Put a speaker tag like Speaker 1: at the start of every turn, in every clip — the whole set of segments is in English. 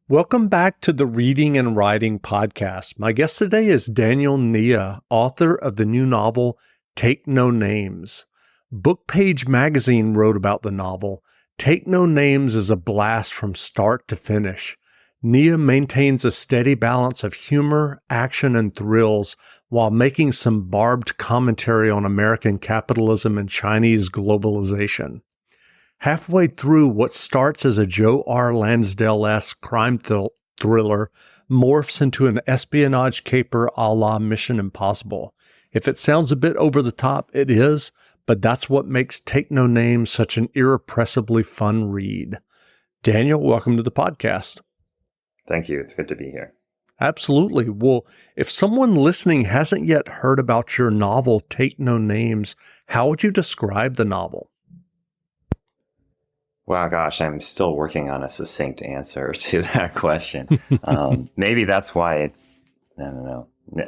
Speaker 1: Welcome back to the Reading and Writing Podcast. My guest today is Daniel Nieh, author of the new novel, Take No Names. Bookpage magazine wrote about the novel. Take No Names is a blast from start to finish. Nieh maintains a steady balance of humor, action, and thrills while making some barbed commentary on American capitalism and Chinese globalization. Halfway through, what starts as a Joe R. Lansdale-esque crime thriller morphs into an espionage caper a la Mission Impossible. If it sounds a bit over the top, it is, but that's what makes Take No Names such an irrepressibly fun read. Daniel, welcome to the podcast.
Speaker 2: Thank you. It's good to be here.
Speaker 1: Absolutely. Well, if someone listening hasn't yet heard about your novel, Take No Names, how would you describe the novel?
Speaker 2: Wow, gosh, I'm still working on a succinct answer to that question. Maybe that's why I don't know. Maybe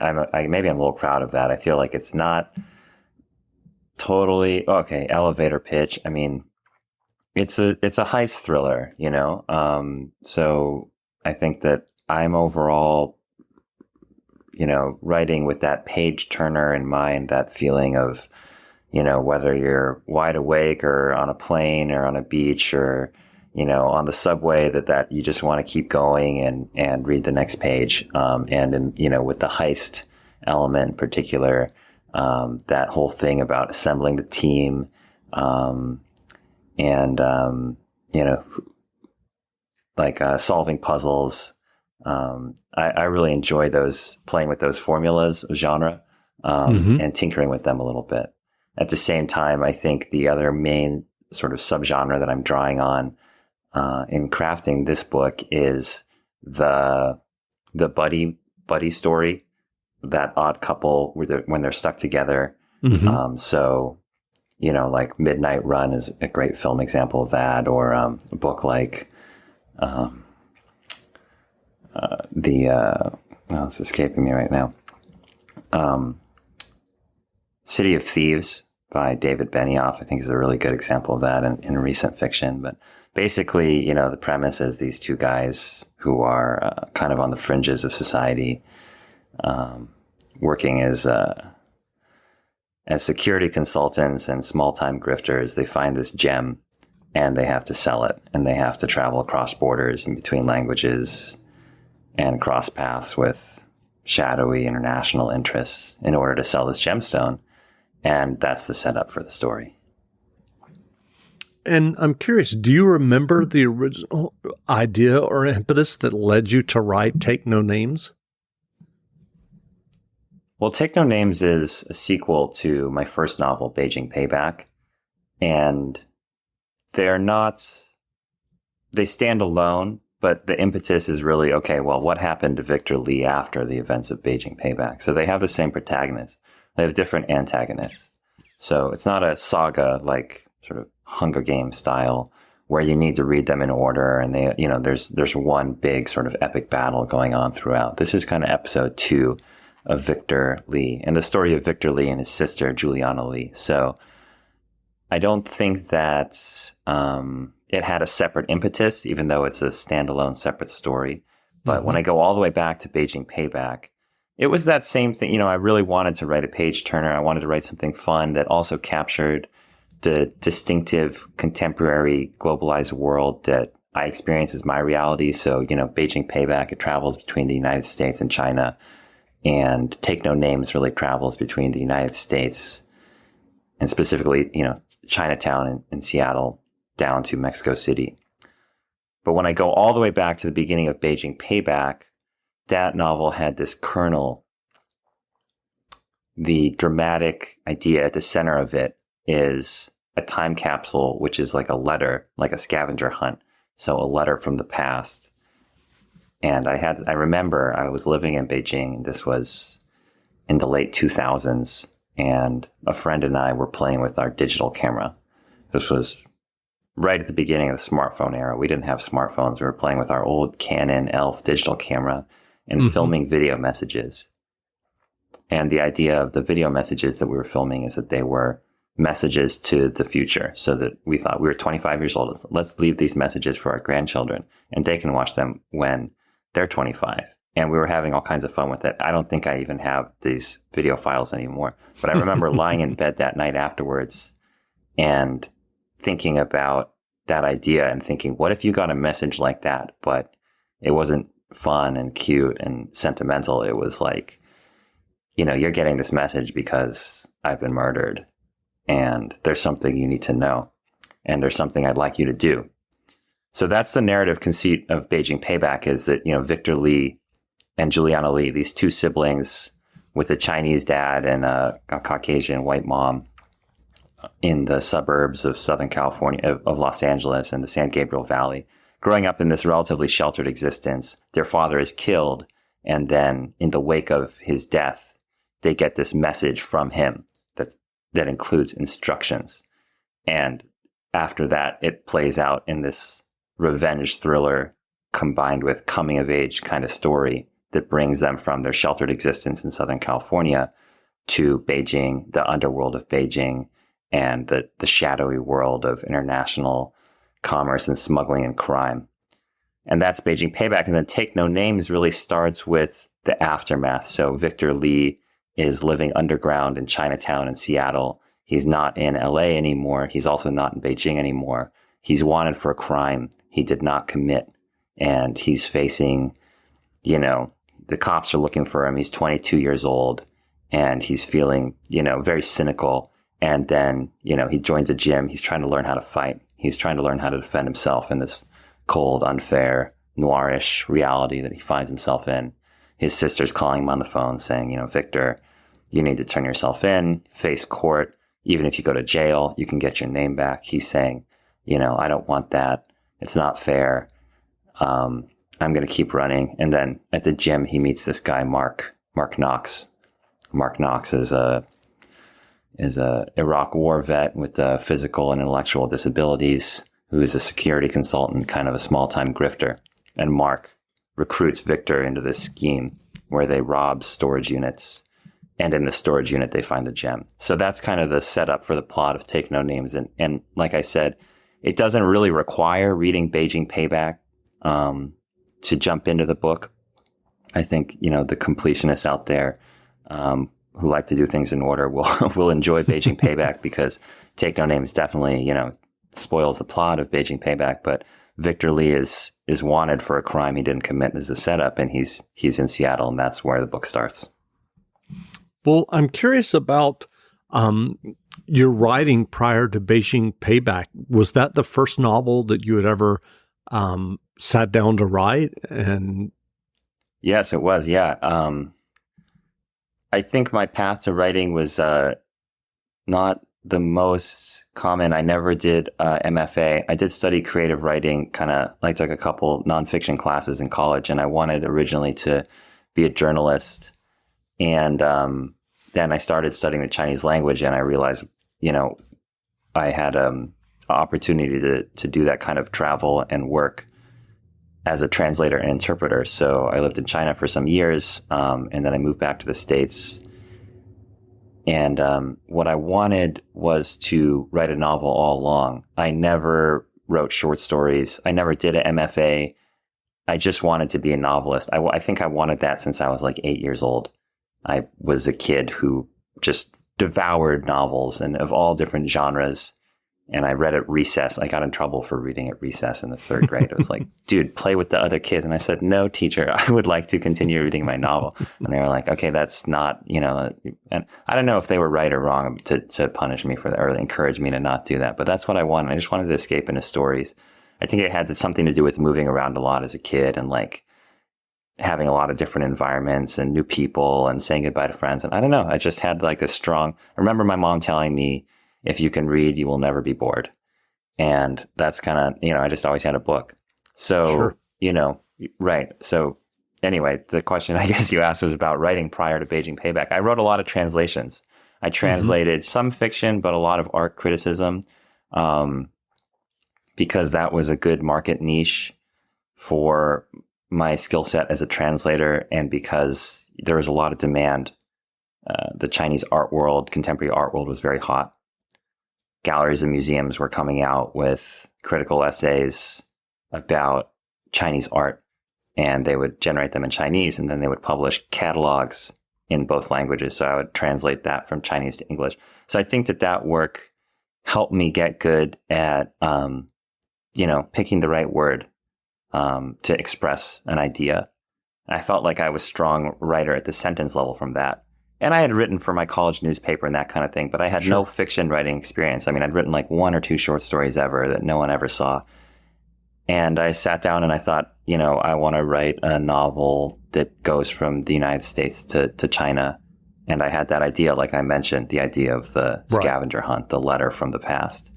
Speaker 2: I'm a little proud of that. I feel like it's not totally elevator pitch. I mean, it's a heist thriller, you know. So I think that I'm overall, writing with that page turner in mind, that feeling of, whether you're wide awake or on a plane or on a beach or, on the subway, that you just want to keep going and read the next page. With the heist element in particular, that whole thing about assembling the team, solving puzzles. I really enjoy playing with those formulas of genre, and tinkering with them a little bit. At the same time, I think the other main sort of subgenre that I'm drawing on in crafting this book is the buddy story, that odd couple when they're stuck together. Like Midnight Run is a great film example of that, or a book like it's escaping me right now. City of Thieves by David Benioff, I think, is a really good example of that in recent fiction. But basically, the premise is these two guys who are kind of on the fringes of society, working as security consultants and small-time grifters. They find this gem and they have to sell it, and they have to travel across borders and between languages and cross paths with shadowy international interests in order to sell this gemstone. And that's the setup for the story.
Speaker 1: And I'm curious, do you remember the original idea or impetus that led you to write Take No Names?
Speaker 2: Well, Take No Names is a sequel to my first novel, Beijing Payback. And they stand alone, but the impetus is really, what happened to Victor Lee after the events of Beijing Payback? So they have the same protagonist. They have different antagonists. So it's not a saga like sort of Hunger Games style where you need to read them in order, and there's one big sort of epic battle going on throughout. This is kind of episode 2 of Victor Lee and the story of Victor Lee and his sister, Juliana Lee. So I don't think that it had a separate impetus, even though it's a standalone separate story. But when I go all the way back to Beijing Payback, it was that same thing. I really wanted to write a page turner. I wanted to write something fun that also captured the distinctive contemporary globalized world that I experience as my reality. So, Beijing Payback, it travels between the United States and China, and Take No Names really travels between the United States and specifically, Chinatown in Seattle down to Mexico City. But when I go all the way back to the beginning of Beijing Payback, that novel had this kernel. The dramatic idea at the center of it is a time capsule, which is like a letter, like a scavenger hunt. So a letter from the past. And I remember I was living in Beijing. This was in the late 2000s. And a friend and I were playing with our digital camera. This was right at the beginning of the smartphone era. We didn't have smartphones. We were playing with our old Canon ELPH digital camera and filming video messages. And the idea of the video messages that we were filming is that they were messages to the future, so that we thought we were 25 years old. Let's leave these messages for our grandchildren and they can watch them when they're 25. And we were having all kinds of fun with it. I don't think I even have these video files anymore, but I remember lying in bed that night afterwards and thinking about that idea and thinking, what if you got a message like that, but it wasn't fun and cute and sentimental? It was like, you're getting this message because I've been murdered and there's something you need to know and there's something I'd like you to do. So that's the narrative conceit of Beijing Payback, is that, Victor Lee and Juliana Lee, these two siblings with a Chinese dad and a Caucasian white mom in the suburbs of Southern California, of Los Angeles and the San Gabriel Valley, growing up in this relatively sheltered existence. Their father is killed, and then in the wake of his death, they get this message from him that includes instructions. And after that, it plays out in this revenge thriller combined with coming of age kind of story that brings them from their sheltered existence in Southern California to Beijing, the underworld of Beijing, and the shadowy world of international commerce and smuggling and crime. And that's Beijing Payback. And then Take No Names really starts with the aftermath. So Victor Lee is living underground in Chinatown in Seattle. He's not in LA anymore. He's also not in Beijing anymore. He's wanted for a crime he did not commit. And he's facing, the cops are looking for him. He's 22 years old and he's feeling, very cynical. And then, he joins a gym. He's trying to learn how to fight. He's trying to learn how to defend himself in this cold, unfair, noirish reality that he finds himself in. His sister's calling him on the phone saying, Victor, you need to turn yourself in, face court. Even if you go to jail, you can get your name back. He's saying, I don't want that. It's not fair. I'm going to keep running. And then at the gym, he meets this guy, Mark Knox. Mark Knox is a Iraq war vet with physical and intellectual disabilities, who is a security consultant, kind of a small-time grifter. And Mark recruits Victor into this scheme where they rob storage units. And in the storage unit, they find the gem. So that's kind of the setup for the plot of Take No Names. And like I said, it doesn't really require reading Beijing Payback to jump into the book. I think, the completionists out there who like to do things in order will enjoy Beijing Payback, because Take No Names definitely, spoils the plot of Beijing Payback. But Victor Lee is wanted for a crime he didn't commit as a setup, and he's in Seattle, and that's where the book starts.
Speaker 1: Well, I'm curious about your writing prior to Beijing Payback. Was that the first novel that you had ever sat down to write? And
Speaker 2: yes, it was. Yeah. I think my path to writing was not the most common. I never did MFA. I did study creative writing, took a couple nonfiction classes in college, and I wanted originally to be a journalist. And then I started studying the Chinese language, and I realized, I had an opportunity to do that kind of travel and work as a translator and interpreter. So I lived in China for some years, and then I moved back to the States. And what I wanted was to write a novel all along. I never wrote short stories. I never did an MFA. I just wanted to be a novelist. I think I wanted that since I was like 8 years old. I was a kid who just devoured novels and of all different genres. And I read at recess. I got in trouble for reading at recess in the third grade. It was like, dude, play with the other kids. And I said, no, teacher, I would like to continue reading my novel. And they were like, okay, that's not, and I don't know if they were right or wrong to punish me for that or encourage me to not do that. But that's what I wanted. I just wanted to escape into stories. I think it had something to do with moving around a lot as a kid and having a lot of different environments and new people and saying goodbye to friends. And I don't know, I just had I remember my mom telling me, if you can read, you will never be bored. And that's kind of, I just always had a book. So,
Speaker 1: Sure.
Speaker 2: Right. So anyway, the question I guess you asked was about writing prior to Beijing Payback. I wrote a lot of translations. I translated some fiction, but a lot of art criticism, because that was a good market niche for my skill set as a translator, and because there was a lot of demand. The Chinese art world, contemporary art world, was very hot. galleries and museums were coming out with critical essays about Chinese art, and they would generate them in Chinese, and then they would publish catalogs in both languages. So I would translate that from Chinese to English. So I think that work helped me get good at, picking the right word to express an idea. And I felt like I was a strong writer at the sentence level from that. And I had written for my college newspaper and that kind of thing, but I had no fiction writing experience. I mean, I'd written like 1 or 2 short stories ever that no one ever saw. And I sat down and I thought, I want to write a novel that goes from the United States to China. And I had that idea, like I mentioned, the idea of the scavenger hunt, the letter from the past.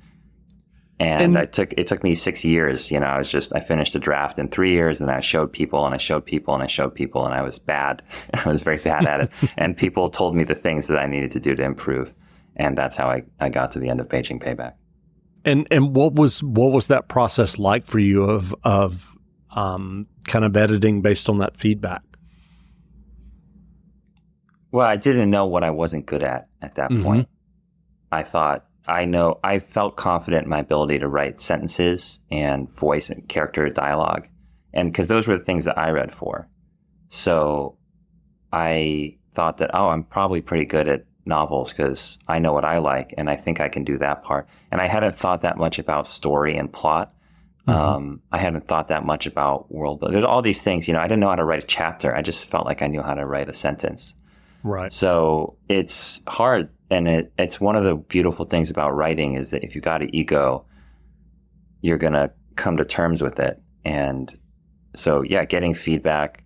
Speaker 2: And it took me 6 years. I finished a draft in 3 years, and I showed people and I showed people and I showed people, and I was bad. I was very bad at it. And people told me the things that I needed to do to improve. And that's how I got to the end of Beijing Payback.
Speaker 1: And what was that process like for you of kind of editing based on that feedback?
Speaker 2: Well, I didn't know what I wasn't good at that point. I thought, I felt confident in my ability to write sentences and voice and character dialogue. And because those were the things that I read for. So I thought that, I'm probably pretty good at novels because I know what I like and I think I can do that part. And I hadn't thought that much about story and plot. I hadn't thought that much about world. But there's all these things, I didn't know how to write a chapter. I just felt like I knew how to write a sentence.
Speaker 1: Right.
Speaker 2: So it's hard. And it's one of the beautiful things about writing is that if you got an ego, you're going to come to terms with it. And so, getting feedback.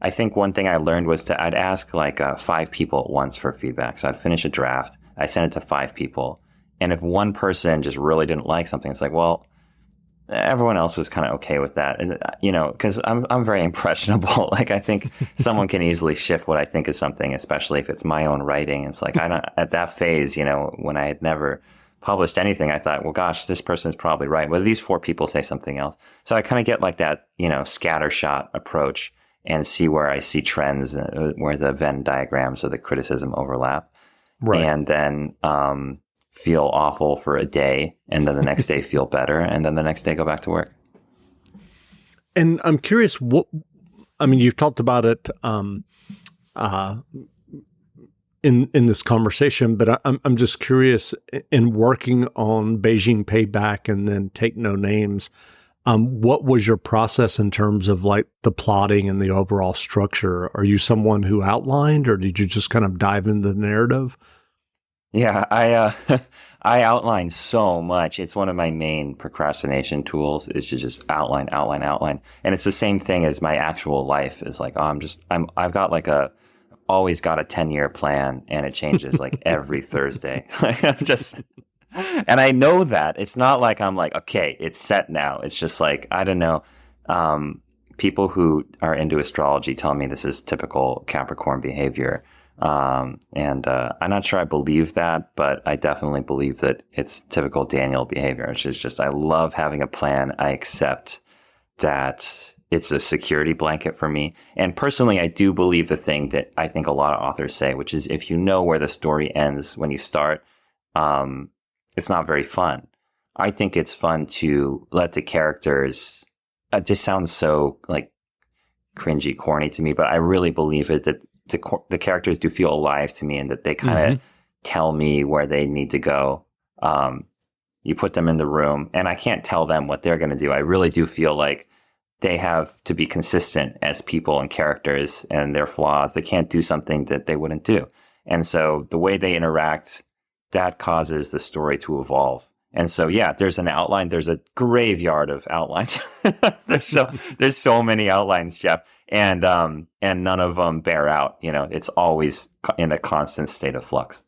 Speaker 2: I think one thing I learned was I'd ask like 5 people at once for feedback. So I'd finish a draft. I send it to 5 people. And if one person just really didn't like something, it's like, well, everyone else was kind of okay with that. And, because I'm very impressionable. Like, I think someone can easily shift what I think is something, especially if it's my own writing. It's like, at that phase, when I had never published anything, I thought, well, gosh, this person's probably right. Well, these 4 people say something else. So I kind of get like that, scattershot approach and see where I see trends, where the Venn diagrams of the criticism overlap. Right. And then, feel awful for a day, and then the next day feel better, and then the next day go back to work.
Speaker 1: And I'm curious, you've talked about it in this conversation, but I'm just curious, in working on Beijing Payback and then Take No Names, what was your process in terms of like the plotting and the overall structure? Are you someone who outlined, or did you just kind of dive into the narrative?
Speaker 2: Yeah, I outline so much. It's one of my main procrastination tools is to just outline. And it's the same thing as my actual life is like, I've got like always got a 10-year plan, and it changes like every Thursday. And I know that it's not like I'm like, okay, it's set now. It's just like, I don't know. People who are into astrology tell me this is typical Capricorn behavior. And I'm not sure I believe that, but I definitely believe that it's typical Daniel behavior, which is just, I love having a plan. I accept that it's a security blanket for me. And personally, I do believe the thing that I think a lot of authors say, which is if you know where the story ends when you start, it's not very fun. I think it's fun to let the characters, it just sounds so like cringy, corny to me, but I really believe it that the characters do feel alive to me, and that they kind of tell me where they need to go. You put them in the room, and I can't tell them what they're going to do. I really do feel like they have to be consistent as people and characters and their flaws. They can't do something that they wouldn't do. And so the way they interact, that causes the story to evolve. And so, there's an outline. There's a graveyard of outlines. there's so many outlines, Jeff, and none of them bear out. It's always in a constant state of flux.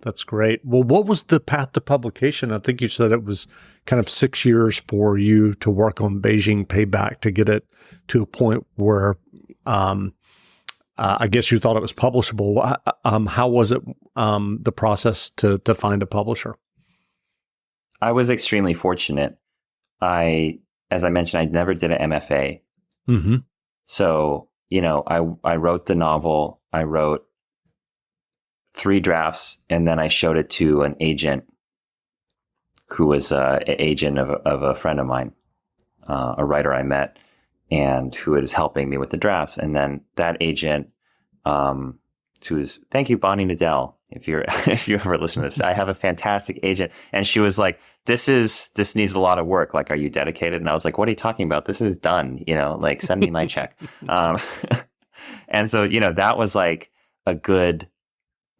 Speaker 1: That's great. Well, what was the path to publication? I think you said it was kind of 6 years for you to work on Beijing Payback to get it to a point where, I guess you thought it was publishable. How was it, the process to find a publisher?
Speaker 2: I was extremely fortunate. As I mentioned, I never did an MFA.
Speaker 1: Mm-hmm.
Speaker 2: So, I wrote the novel. I wrote 3 drafts, and then I showed it to an agent who was an agent of a friend of mine, a writer I met, and who is helping me with the drafts. And then that agent, thank you, Bonnie Nadell. If you ever listen to this, I have a fantastic agent. And she was like, this needs a lot of work. Like, are you dedicated? And I was like, what are you talking about? This is done, like send me my check. And so, that was like a good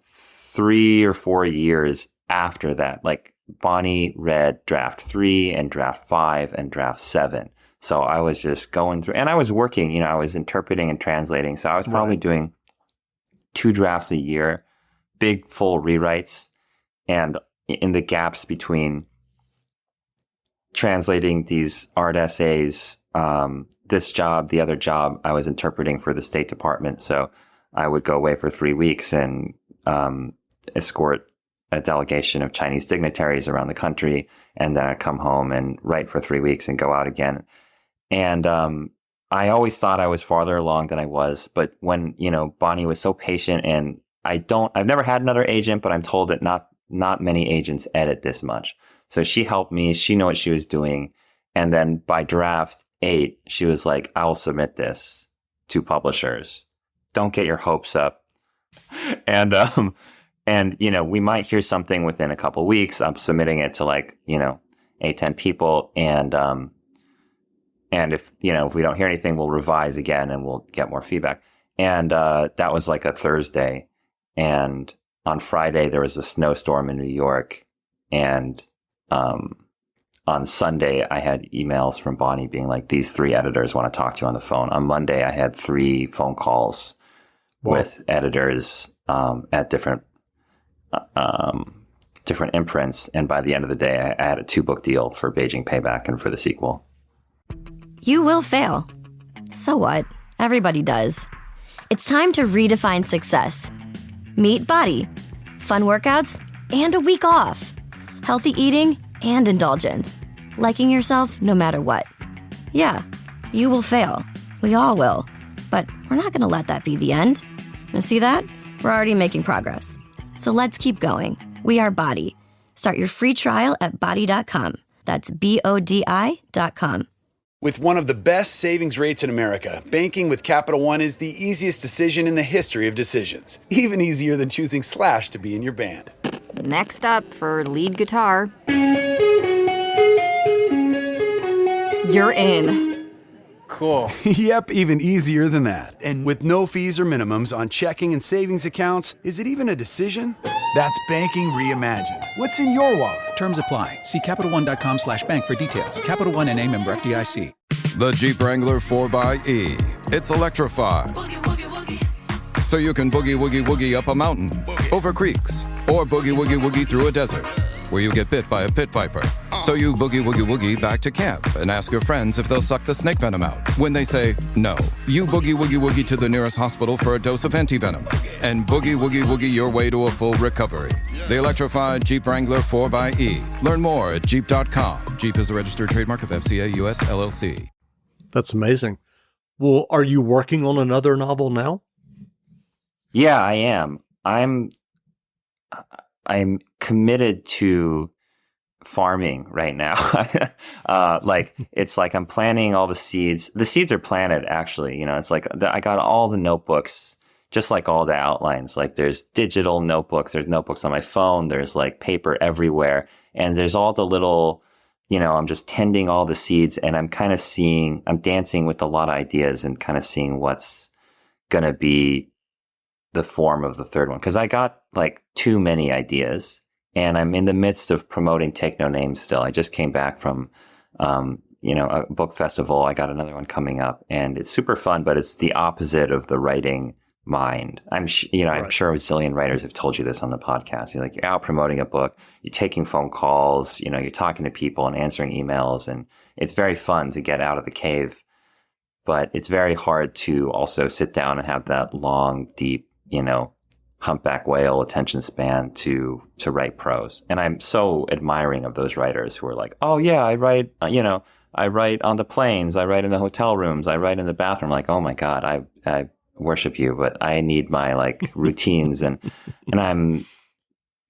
Speaker 2: 3 or 4 years after that. Like Bonnie read draft 3 and draft 5 and draft 7. So I was just going through, and I was working, I was interpreting and translating. So I was probably doing 2 drafts a year, big full rewrites. And in the gaps between translating these art essays, this job, the other job, I was interpreting for the State Department. So I would go away for 3 weeks and escort a delegation of Chinese dignitaries around the country. And then I'd come home and write for 3 weeks and go out again. And I always thought I was farther along than I was. But when, Bonnie was so patient, and I've never had another agent, but I'm told that not many agents edit this much. So she helped me. She knew what she was doing. And then by draft 8, she was like, I'll submit this to publishers. Don't get your hopes up. And we might hear something within a couple of weeks. I'm submitting it to 8, 10 people. And if we don't hear anything, we'll revise again and we'll get more feedback. And that was like a Thursday. And on Friday, there was a snowstorm in New York. And on Sunday, I had emails from Bonnie being like, these 3 editors want to talk to you on the phone. On Monday, I had 3 phone calls with editors at different imprints. And by the end of the day, I had a 2-book deal for Beijing Payback and for the sequel.
Speaker 3: You will fail. So what? Everybody does. It's time to redefine success. Meet Body. Fun workouts and a week off. Healthy eating and indulgence. Liking yourself no matter what. Yeah, you will fail. We all will. But we're not going to let that be the end. You see that? We're already making progress. So let's keep going. We are Body. Start your free trial at body.com. That's BODI.com.
Speaker 4: With one of the best savings rates in America, banking with Capital One is the easiest decision in the history of decisions. Even easier than choosing Slash to be in your band.
Speaker 5: Next up for lead guitar. You're in.
Speaker 4: Cool. Yep, even easier than that. And with no fees or minimums on checking and savings accounts, is it even a decision? That's banking reimagined. What's in your wallet?
Speaker 6: Terms apply. See CapitalOne.com/bank for details. Capital One N.A. member FDIC.
Speaker 7: The Jeep Wrangler 4xE. It's electrified. So you can boogie woogie woogie up a mountain, over creeks, or boogie woogie woogie through a desert where you get bit by a pit viper. So you boogie woogie woogie back to camp and ask your friends if they'll suck the snake venom out. When they say no, you boogie woogie woogie to the nearest hospital for a dose of antivenom and boogie woogie woogie your way to a full recovery. The electrified Jeep Wrangler 4xE. Learn more at Jeep.com. Jeep is a registered trademark of FCA US LLC.
Speaker 1: That's amazing. Well, are you working on another novel now?
Speaker 2: Yeah, I am. I'm committed to farming right now. It's like I'm planting all the seeds. The seeds are planted, actually. It's like I got all the notebooks, just like all the outlines. Like there's digital notebooks, there's notebooks on my phone, there's like paper everywhere. And there's all the little, I'm just tending all the seeds, and I'm dancing with a lot of ideas and kind of seeing what's going to be the form of the third one. Cause I got like too many ideas, and I'm in the midst of promoting Take No Names still. I just came back from, a book festival. I got another one coming up, and it's super fun, but it's the opposite of the writing mind. I'm sure a zillion writers have told you this on the podcast. You're out promoting a book, you're taking phone calls, you're talking to people and answering emails, and it's very fun to get out of the cave. But it's very hard to also sit down and have that long, deep, humpback whale attention span to write prose. And I'm so admiring of those writers who are like, oh yeah, I write, I write on the planes, I write in the hotel rooms, I write in the bathroom. Like, oh my God, I worship you, but I need my routines. And I'm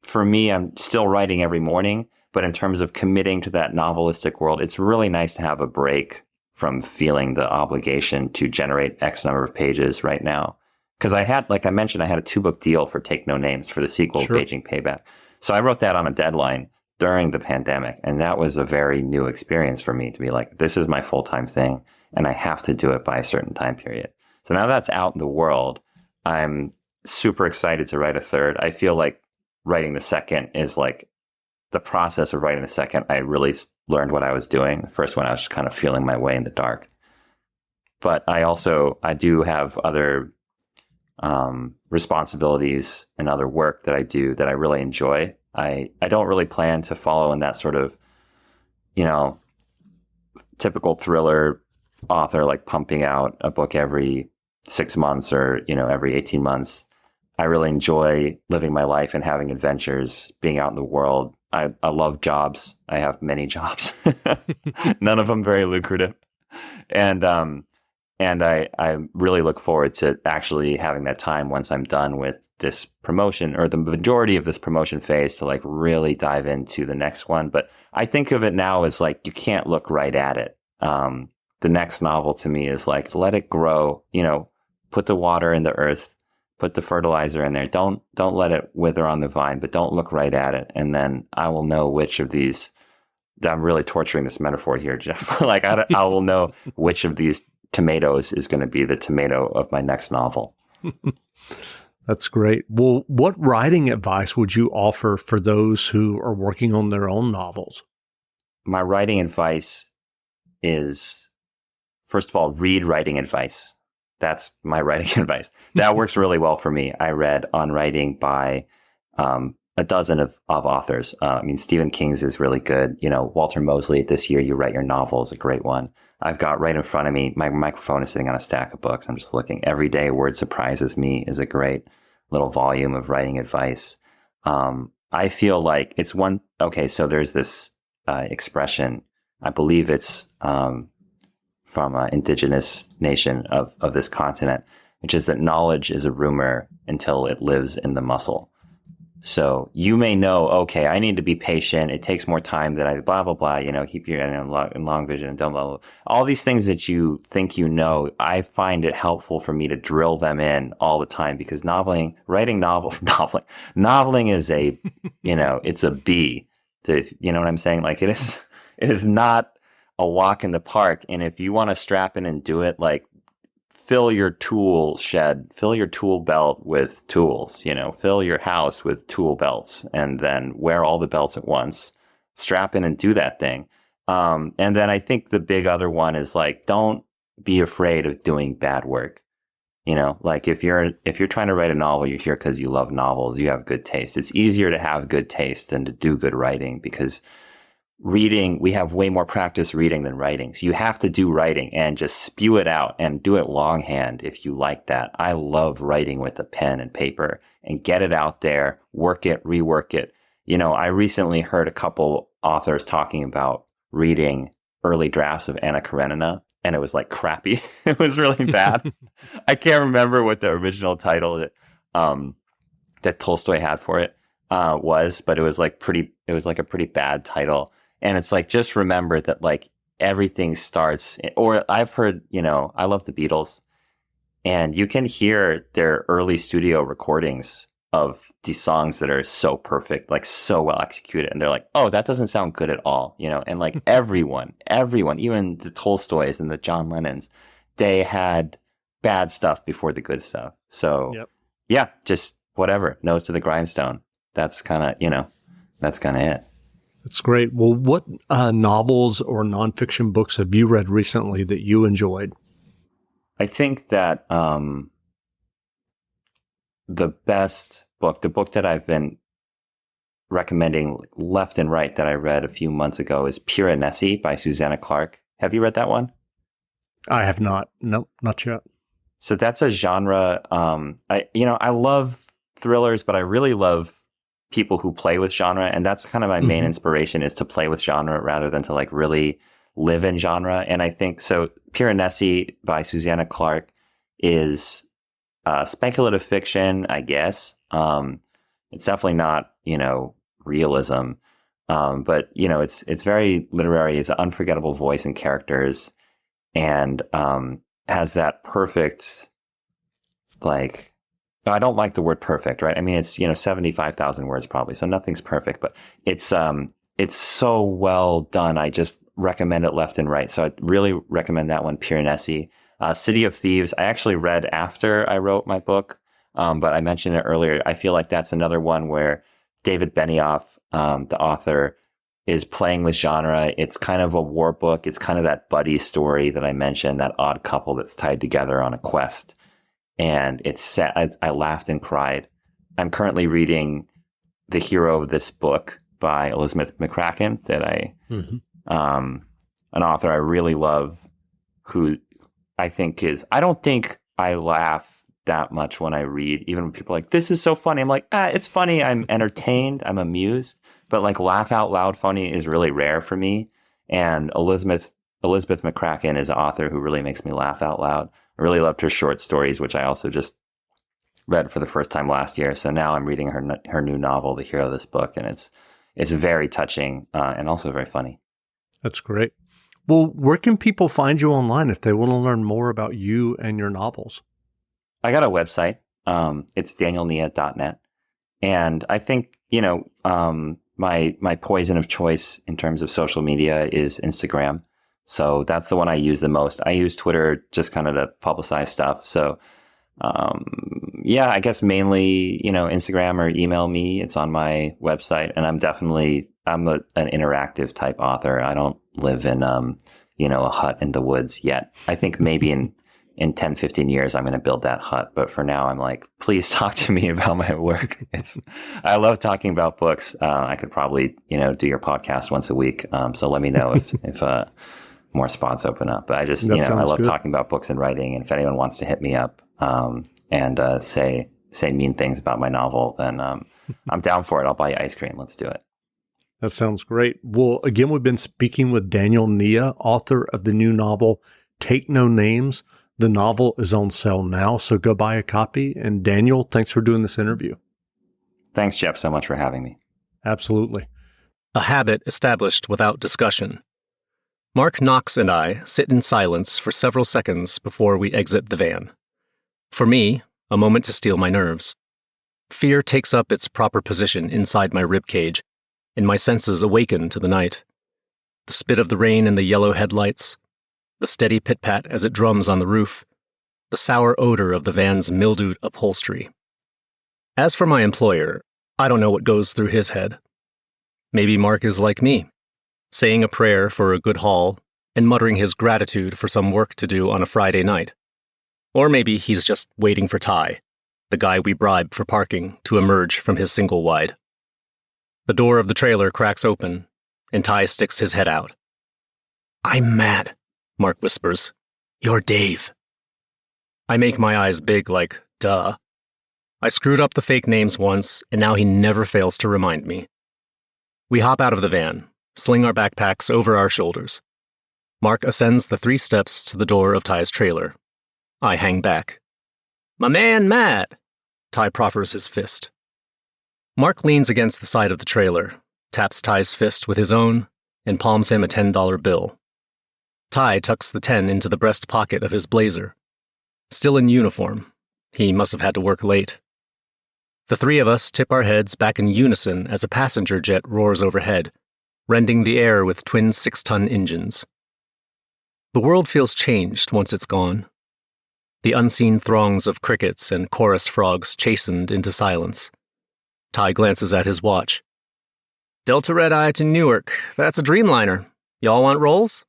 Speaker 2: still writing every morning, But in terms of committing to that novelistic world, it's really nice to have a break from feeling the obligation to generate X number of pages right now. Because I had, like I mentioned, I had a 2-book deal for Take No Names for the sequel,
Speaker 1: Sure.
Speaker 2: Beijing Payback. So I wrote that on a deadline during the pandemic. And that was a very new experience for me to be like, this is my full-time thing and I have to do it by a certain time period. So now that's out in the world, I'm super excited to write a third. I feel like writing the second is like the process of writing the second. I really learned what I was doing. The first one, I was just kind of feeling my way in the dark. But I do have other responsibilities and other work that I do that I really enjoy. I don't really plan to follow in that sort of, typical thriller author, like pumping out a book every 6 months or, every 18 months. I really enjoy living my life and having adventures, being out in the world. I love jobs. I have many jobs, none of them very lucrative. And I really look forward to actually having that time once I'm done with this promotion or the majority of this promotion phase to like really dive into the next one. But I think of it now as like, you can't look right at it. The next novel to me is like, let it grow, put the water in the earth, put the fertilizer in there. Don't let it wither on the vine, but don't look right at it. And then I will know which of these, I'm really torturing this metaphor here, Jeff. Like I will know which of these tomatoes is going to be the tomato of my next novel.
Speaker 1: That's great. Well, what writing advice would you offer for those who are working on their own novels?
Speaker 2: My writing advice is, first of all, read writing advice. That's my writing advice. That works really well for me. I read On Writing by a dozen of authors. Stephen King's is really good. Walter Mosley, This Year You Write Your Novel is a great one. I've got right in front of me, my microphone is sitting on a stack of books. I'm just looking. Every Day a Word Surprises Me is a great little volume of writing advice. I feel like it's one, okay, so there's this expression, I believe it's from an indigenous nation of this continent, which is that knowledge is a rumor until it lives in the muscle. So you may know, okay, I need to be patient. It takes more time than I, blah, blah, blah, keep your in long vision and blah, blah, blah. All these things that you think I find it helpful for me to drill them in all the time because noveling is a, it's a bee. You know what I'm saying? Like it is not a walk in the park. And if you want to strap in and do it, like fill your tool belt with tools, fill your house with tool belts and then wear all the belts at once, strap in and do that thing. And then I think the big other one is like, don't be afraid of doing bad work. Like if you're trying to write a novel, you're here because you love novels, you have good taste. It's easier to have good taste than to do good writing because reading, we have way more practice reading than writing. So you have to do writing and just spew it out and do it longhand if you like that. I love writing with a pen and paper and get it out there, work it, rework it. I recently heard a couple authors talking about reading early drafts of Anna Karenina and it was like crappy. It was really bad. I can't remember what the original title that Tolstoy had for it was, but it was like a pretty bad title. And it's like, just remember that like everything starts, or I've heard, I love the Beatles and you can hear their early studio recordings of these songs that are so perfect, like so well executed. And they're like, oh, that doesn't sound good at all. And like everyone, even the Tolstoys and the John Lennons, they had bad stuff before the good stuff. So yeah, just whatever, nose to the grindstone. That's kind of it.
Speaker 1: That's great. Well, what novels or nonfiction books have you read recently that you enjoyed?
Speaker 2: I think that the best book, the book that I've been recommending left and right that I read a few months ago is Piranesi by Susanna Clarke. Have you read that one?
Speaker 1: I have not. Nope, not yet.
Speaker 2: So that's a genre. I love thrillers, but I really love people who play with genre. And that's kind of my main inspiration, is to play with genre rather than to like really live in genre. And I think so Piranesi by Susanna Clarke is speculative fiction, I guess. It's definitely not, realism. But it's very literary. It's an unforgettable voice and characters, and has that perfect, like, I don't like the word perfect, right? I mean, it's 75,000 words probably, so nothing's perfect, but it's so well done. I just recommend it left and right. So I really recommend that one, Piranesi. City of Thieves, I actually read after I wrote my book, but I mentioned it earlier. I feel like that's another one where David Benioff, the author, is playing with genre. It's kind of a war book. It's kind of that buddy story that I mentioned, that odd couple that's tied together on a quest. And it's set, I laughed and cried. I'm currently reading the hero of this book by Elizabeth McCracken, that an author I really love, who I don't think I laugh that much when I read, even when people are like, this is so funny. I'm like, it's funny. I'm entertained. I'm amused. But like laugh out loud funny is really rare for me. And Elizabeth McCracken is an author who really makes me laugh out loud. I really loved her short stories, which I also just read for the first time last year. So now I'm reading her new novel, The Hero of This Book, and it's very touching and also very funny.
Speaker 1: That's great. Well, where can people find you online if they want to learn more about you and your novels?
Speaker 2: I got a website. It's danielnieh.net. And I think, my poison of choice in terms of social media is Instagram. So that's the one I use the most. I use Twitter just kind of to publicize stuff. So, I guess mainly, Instagram, or email me. It's on my website. And I'm an interactive type author. I don't live in, a hut in the woods yet. I think maybe in 10, 15 years, I'm going to build that hut. But for now, I'm like, please talk to me about my work. I love talking about books. I could probably, do your podcast once a week. So let me know if more spots open up. But I just, I love talking about books and writing. And if anyone wants to hit me up and say mean things about my novel, then I'm down for it. I'll buy you ice cream. Let's do it.
Speaker 1: That sounds great. Well, again, we've been speaking with Daniel Nieh, author of the new novel, Take No Names. The novel is on sale now, so go buy a copy. And Daniel, thanks for doing this interview.
Speaker 2: Thanks, Jeff, so much for having me.
Speaker 1: Absolutely.
Speaker 8: A habit established without discussion. Mark Knox and I sit in silence for several seconds before we exit the van. For me, a moment to steel my nerves. Fear takes up its proper position inside my ribcage, and my senses awaken to the night. The spit of the rain in the yellow headlights, the steady pit-pat as it drums on the roof, the sour odor of the van's mildewed upholstery. As for my employer, I don't know what goes through his head. Maybe Mark is like me, saying a prayer for a good haul and muttering his gratitude for some work to do on a Friday night. Or maybe he's just waiting for Ty, the guy we bribed for parking, to emerge from his single wide. The door of the trailer cracks open, and Ty sticks his head out. "I'm mad," Mark whispers. "You're Dave." I make my eyes big like, duh. I screwed up the fake names once, and now he never fails to remind me. We hop out of the van, sling our backpacks over our shoulders. Mark ascends the 3 steps to the door of Ty's trailer. I hang back. "My man, Matt!" Ty proffers his fist. Mark leans against the side of the trailer, taps Ty's fist with his own, and palms him a $10 bill. Ty tucks the 10 into the breast pocket of his blazer. Still in uniform, he must have had to work late. The 3 of us tip our heads back in unison as a passenger jet roars overhead, rending the air with twin 6-ton engines. The world feels changed once it's gone. The unseen throngs of crickets and chorus frogs chastened into silence. Ty glances at his watch. "Delta Red Eye to Newark. That's a Dreamliner. Y'all want rolls?"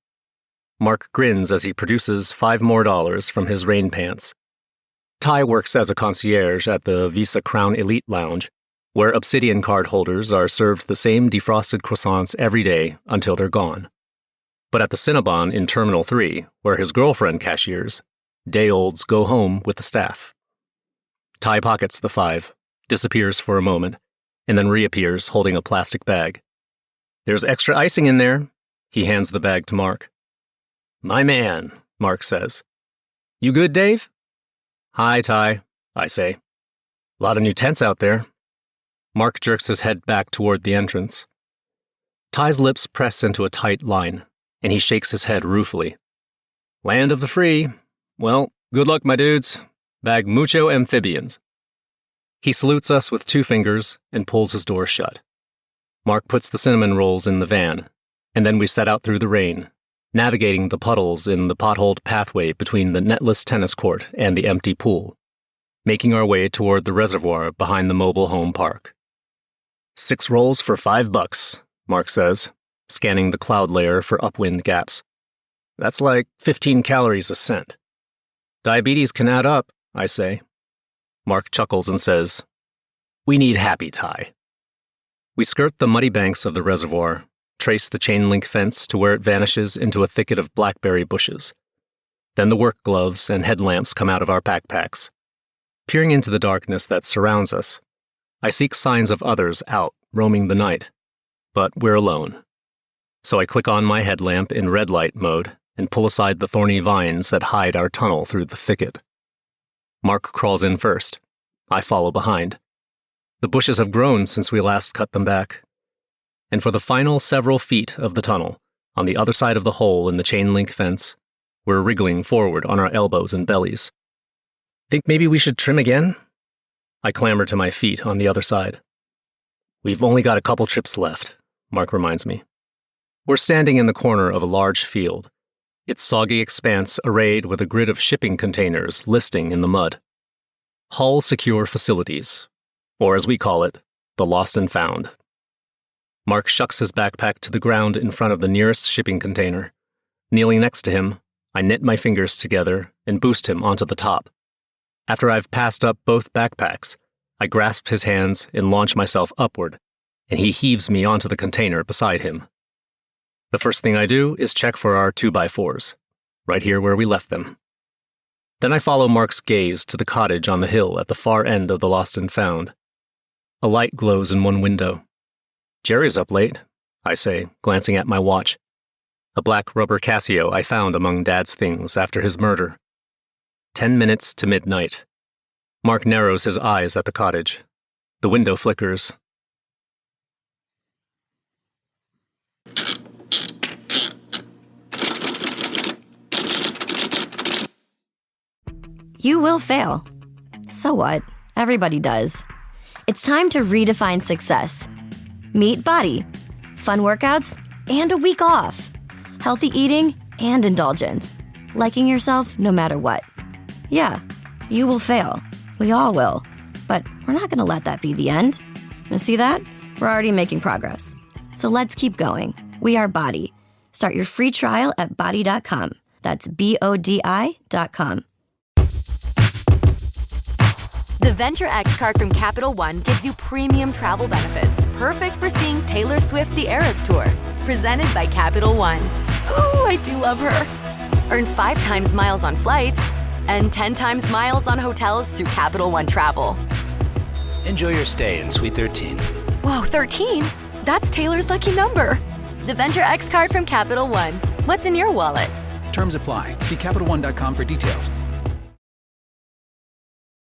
Speaker 8: Mark grins as he produces $5 more from his rain pants. Ty works as a concierge at the Visa Crown Elite Lounge, where Obsidian card holders are served the same defrosted croissants every day until they're gone. But at the Cinnabon in Terminal 3, where his girlfriend cashiers, day-olds go home with the staff. Ty pockets the 5, disappears for a moment, and then reappears holding a plastic bag. "There's extra icing in there." He hands the bag to Mark. "My man," Mark says. "You good, Dave?" "Hi, Ty," I say. "Lot of new tents out there." Mark jerks his head back toward the entrance. Ty's lips press into a tight line, and he shakes his head ruefully. Land of the free. Well, good luck, my dudes. Bag mucho amphibians. He salutes us with 2 fingers and pulls his door shut. Mark puts the cinnamon rolls in the van, and then we set out through the rain, navigating the puddles in the potholed pathway between the netless tennis court and the empty pool, making our way toward the reservoir behind the mobile home park. 6 rolls for $5, Mark says, scanning the cloud layer for upwind gaps. That's like 15 calories a cent. Diabetes can add up, I say. Mark chuckles and says, We need happy, Ty. We skirt the muddy banks of the reservoir, trace the chain-link fence to where it vanishes into a thicket of blackberry bushes. Then the work gloves and headlamps come out of our backpacks. Peering into the darkness that surrounds us, I seek signs of others out, roaming the night. But we're alone. So I click on my headlamp in red light mode and pull aside the thorny vines that hide our tunnel through the thicket. Mark crawls in first. I follow behind. The bushes have grown since we last cut them back. And for the final several feet of the tunnel, on the other side of the hole in the chain-link fence, we're wriggling forward on our elbows and bellies. Think maybe we should trim again? I clamber to my feet on the other side. We've only got a couple trips left, Mark reminds me. We're standing in the corner of a large field, its soggy expanse arrayed with a grid of shipping containers listing in the mud. Hull Secure Facilities, or as we call it, the Lost and Found. Mark shucks his backpack to the ground in front of the nearest shipping container. Kneeling next to him, I knit my fingers together and boost him onto the top. After I've passed up both backpacks, I grasp his hands and launch myself upward, and he heaves me onto the container beside him. The first thing I do is check for our 2x4s, right here where we left them. Then I follow Mark's gaze to the cottage on the hill at the far end of the Lost and Found. A light glows in one window. Jerry's up late, I say, glancing at my watch. A black rubber Casio I found among Dad's things after his murder. 10 minutes to midnight. Mark narrows his eyes at the cottage. The window flickers.
Speaker 3: You will fail. So what? Everybody does. It's time to redefine success. Meet Body. Fun workouts and a week off. Healthy eating and indulgence. Liking yourself no matter what. Yeah, you will fail. We all will. But we're not going to let that be the end. You see that? We're already making progress. So let's keep going. We are Body. Start your free trial at body.com. That's BODI.com.
Speaker 9: The Venture X card from Capital One gives you premium travel benefits, perfect for seeing Taylor Swift The Eras Tour. Presented by Capital One. Ooh, I do love her. Earn 5 times miles on flights and 10 times miles on hotels through Capital One Travel.
Speaker 10: Enjoy your stay in Suite 13.
Speaker 9: Whoa, 13? That's Taylor's lucky number. The Venture X card from Capital One. What's in your wallet?
Speaker 6: Terms apply. See CapitalOne.com for details.